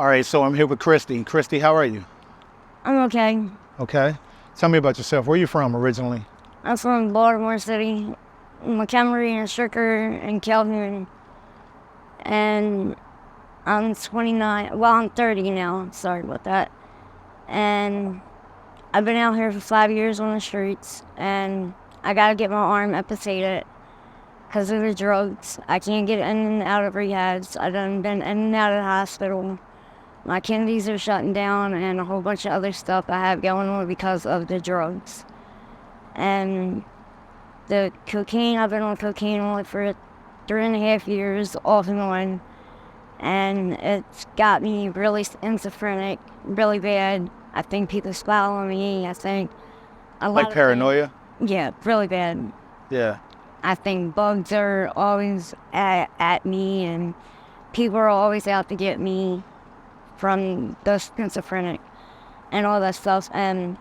All right, so I'm here with Christy. Christy, how are you? I'm okay. Okay. Tell me about yourself. Where are you from originally? I'm from Baltimore City, Montgomery and Stricker and Calhoun. And I'm 29. Well, I'm 30 now. Sorry about that. And I've been out here for 5 years on the streets. And I got to get my arm amputated because of the drugs. I can't get in and out of rehabs. I've been in and out of the hospital. My kidneys are shutting down and a whole bunch of other stuff I have going on because of the drugs. And the cocaine, I've been on cocaine only for 3.5 years, off and on. And it's got me really schizophrenic, really bad. I think people spy on me. I think a lot Like paranoia? Yeah, really bad. Yeah. I think bugs are always at me and people are always out to get me from the schizophrenic and all that stuff. And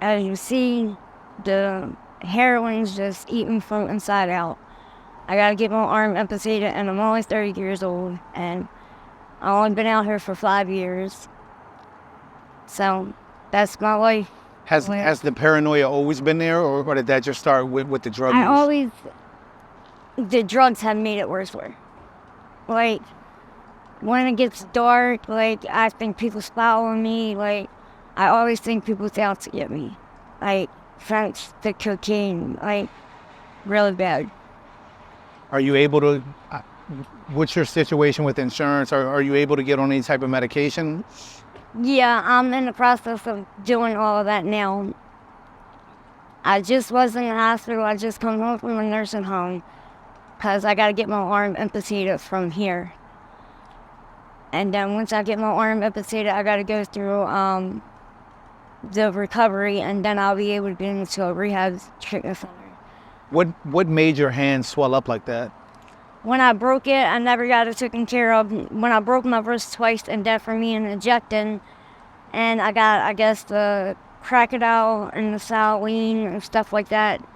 as you see, the heroin's just eating from inside out. I gotta get my arm amputated and I'm only 30 years old and I've only been out here for 5 years. So that's my life. Has the paranoia always been there, or did that just start with the drug use? The drugs have made it worse for me. Like, when it gets dark, like, I think people spy on me. Like, I always think people's out to get me. Like, thanks to cocaine, like, really bad. Are you able to, what's your situation with insurance? Are you able to get on any type of medication? Yeah, I'm in the process of doing all of that now. I just was in the hospital. I just come home from a nursing home because I got to get my arm amputated from here. And then once I get my arm amputated, I got to go through the recovery, and then I'll be able to get into a rehab treatment center. What made your hand swell up like that? When I broke it, I never got it taken care of. When I broke my wrist twice and that for me and injecting, and I got, I guess, the crocodile and the saline and stuff like that.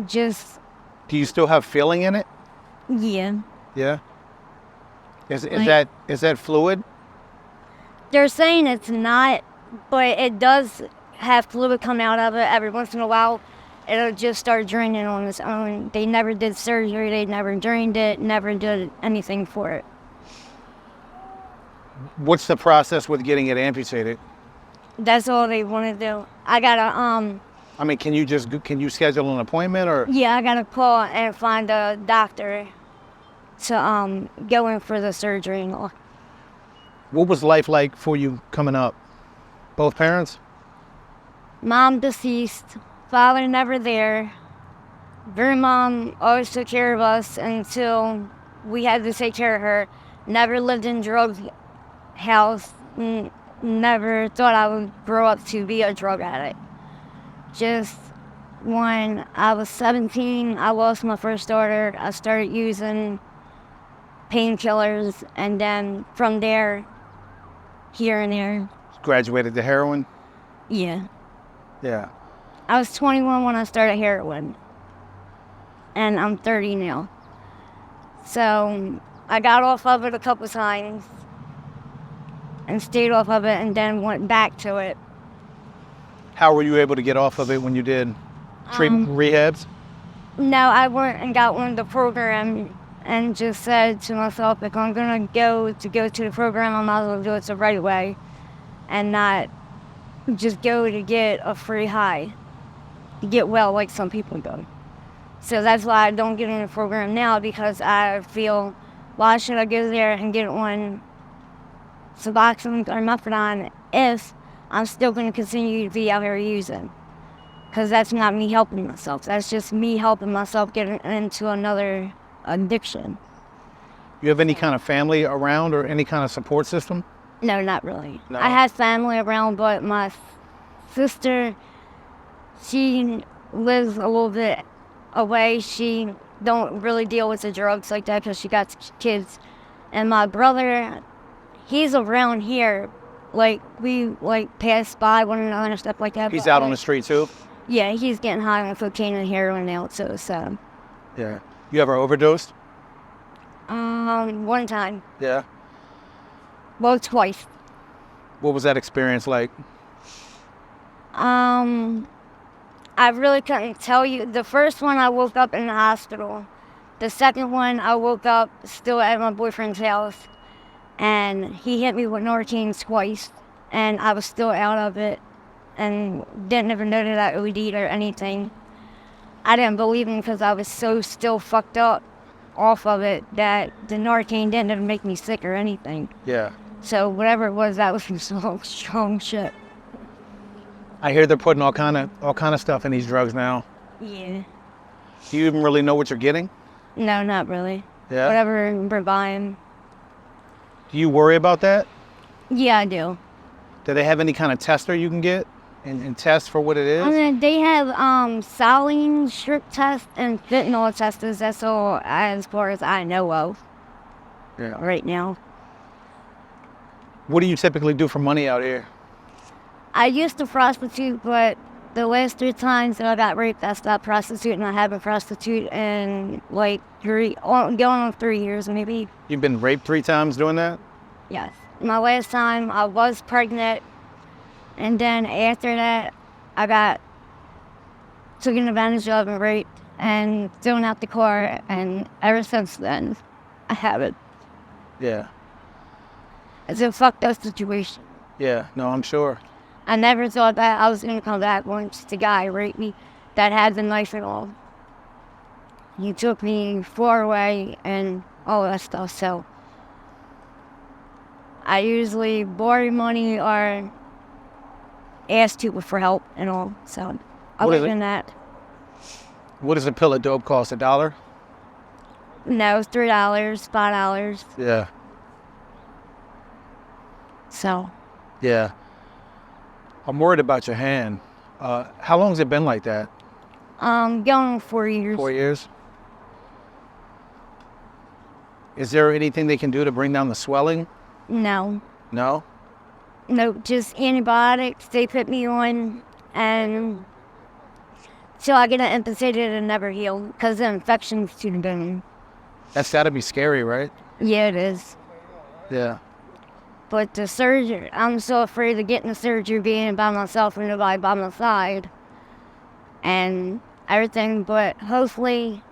Just. Do you still have feeling in it? Yeah. Yeah. Is that fluid? They're saying it's not, but it does have fluid come out of it every once in a while. It'll just start draining on its own. They never did surgery. They never drained it. Never did anything for it. What's the process with getting it amputated? That's all they want to do. I gotta I mean, can you schedule an appointment or? Yeah, I gotta call and find a doctor to go in for the surgery and all. What was life like for you coming up? Both parents? Mom deceased. Father never there. Grandmom always took care of us until we had to take care of her. Never lived in drug house. Never thought I would grow up to be a drug addict. Just when I was 17, I lost my first daughter. I started using painkillers, and then from there, here and there. Graduated to heroin? Yeah. Yeah. I was 21 when I started heroin, and I'm 30 now. So I got off of it a couple times and stayed off of it and then went back to it. How were you able to get off of it when you did treatment rehabs? No, I went and got on the program and just said to myself, if I'm going to go to the program, I might as well do it the right way and not just go to get a free high, to get well like some people do. So that's why I don't get in the program now, because I feel, why should I go there and get on Suboxone or Methadone if I'm still going to continue to be out here using? Because that's not me helping myself. That's just me helping myself get into another addiction. You have any kind of family around or any kind of support system? No, not really. No. I had family around, but my sister, she lives a little bit away. She don't really deal with the drugs like that because she got kids. And my brother, he's around here. Like, we pass by one another and stuff like that. He's out on the street too? Yeah, he's getting high on cocaine and heroin now too, so. Yeah. You ever overdosed? One time. Yeah. Well, twice. What was that experience like? I really couldn't tell you. The first one, I woke up in the hospital. The second one, I woke up still at my boyfriend's house, and he hit me with Narcan twice, and I was still out of it, and didn't even know that I OD'd or anything. I didn't believe him because I was so still fucked up off of it that the Narcan didn't even make me sick or anything. Yeah. So whatever it was, that was some strong shit. I hear they're putting all kind of stuff in these drugs now. Yeah. Do you even really know what you're getting? No, not really. Yeah. Whatever we're buying. Do you worry about that? Yeah, I do. Do they have any kind of tester you can get and test for what it is? I mean, they have saline strip test and fentanyl testers. That's all as far as I know of right now. What do you typically do for money out here? I used to prostitute, but the last 3 times that I got raped, I stopped prostituting. I haven't prostituted in like going on 3 years maybe. You've been raped 3 times doing that? Yes. My last time I was pregnant, and then after that I got taken advantage of and raped and thrown out the car, and ever since then I haven't. Yeah. It's a fucked up situation. Yeah, no, I'm sure. I never thought that I was going to come back once the guy raped me that had the knife and all. He took me far away and all that stuff, so I usually borrow money or ask people for help and all, so other than that. What does a pill of dope cost, $1? No, it's $3, $5. Yeah. So. Yeah. I'm worried about your hand. How long has it been like that? Going on 4 years. 4 years? Is there anything they can do to bring down the swelling? No. No? No, just antibiotics they put me on, and till I get it amputated and never heal because the infection's to the bone. That's gotta be scary, right? Yeah, it is. Yeah. But the surgery, I'm so afraid of getting the surgery being by myself and nobody by my side and everything. But hopefully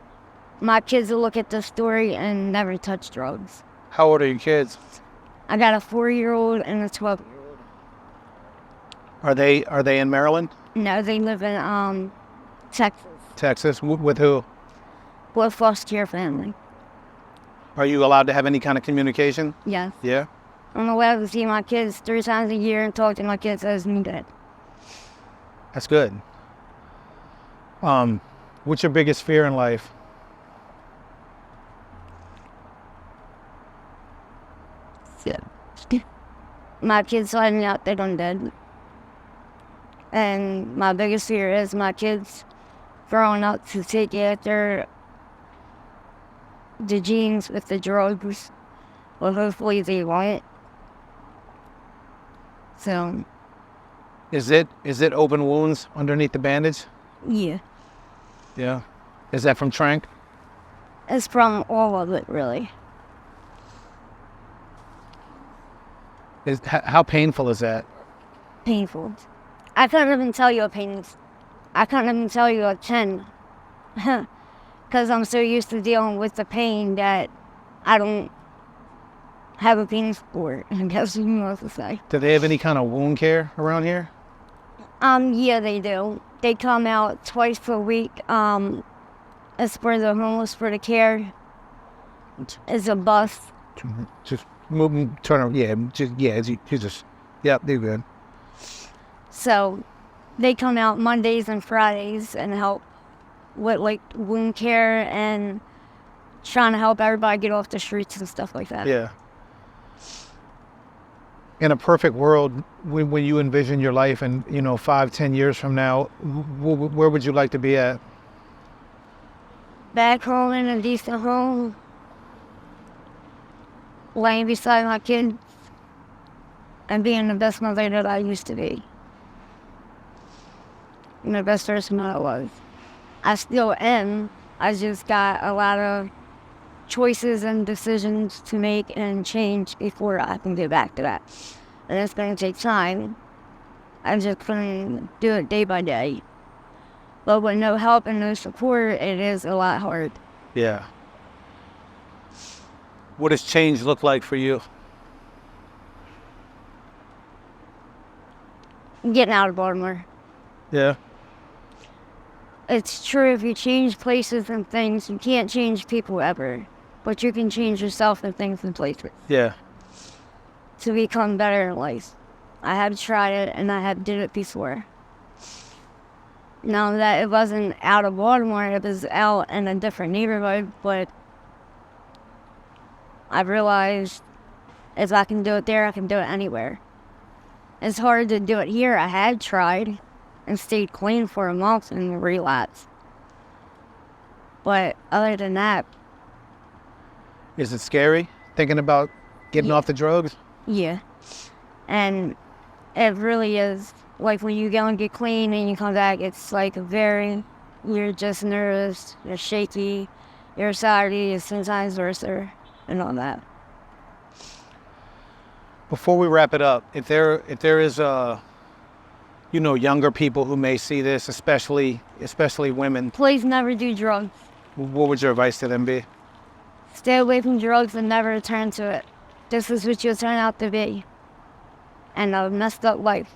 my kids will look at this story and never touch drugs. How old are your kids? I got a 4-year-old and a 12-year-old. Are they in Maryland? No, they live in Texas. Texas? With who? With foster care family. Are you allowed to have any kind of communication? Yes. Yeah? I'm allowed to see my kids 3 times a year and talk to my kids as needed. That's good. What's your biggest fear in life? My kids finding out that I'm dead. And my biggest fear is my kids growing up to take after the genes with the drugs. Well, hopefully they won't. So. Is it open wounds underneath the bandage? Yeah. Yeah. Is that from Trank? It's from all of it, really. How painful is that? Painful. I couldn't even tell you a pain is. I couldn't even tell you a 10. Because I'm so used to dealing with the pain that I don't have a penis for it, I guess you know what to say. Do they have any kind of wound care around here? Yeah, they do. They come out twice a week. It's for the homeless, for the care. It's a bus. Just move, turn around. Yeah, yep, they're good. So they come out Mondays and Fridays and help with like wound care and trying to help everybody get off the streets and stuff like that. Yeah. In a perfect world, when you envision your life and 5-10 years from now, where would you like to be at? Back home in a decent home, laying beside my kids, and being the best mother that I used to be. And the best person that I was. I still am. I just got a lot of choices and decisions to make and change before I can get back to that. And it's going to take time. I'm just going to do it day by day. But with no help and no support, it is a lot hard. Yeah. What does change look like for you? Getting out of Baltimore. Yeah. It's true, if you change places and things, you can't change people ever. But you can change yourself and things and places Yeah. to become better in life. I have tried it and I have did it before. Now that it wasn't out of Baltimore, it was out in a different neighborhood, but I've realized if I can do it there, I can do it anywhere. It's hard to do it here. I had tried and stayed clean for a month and relapsed. But other than that, Is it scary thinking about getting off the drugs? yeah. And it really is. Like when you go and get clean and you come back, it's like you're just nervous, you're shaky, your anxiety is 10 times worse and all that. Before we wrap it up, if there is younger people who may see this, especially women, Please never do drugs. what would your advice to them be? Stay away from drugs and never return to it. This is what you'll turn out to be. And a messed up life.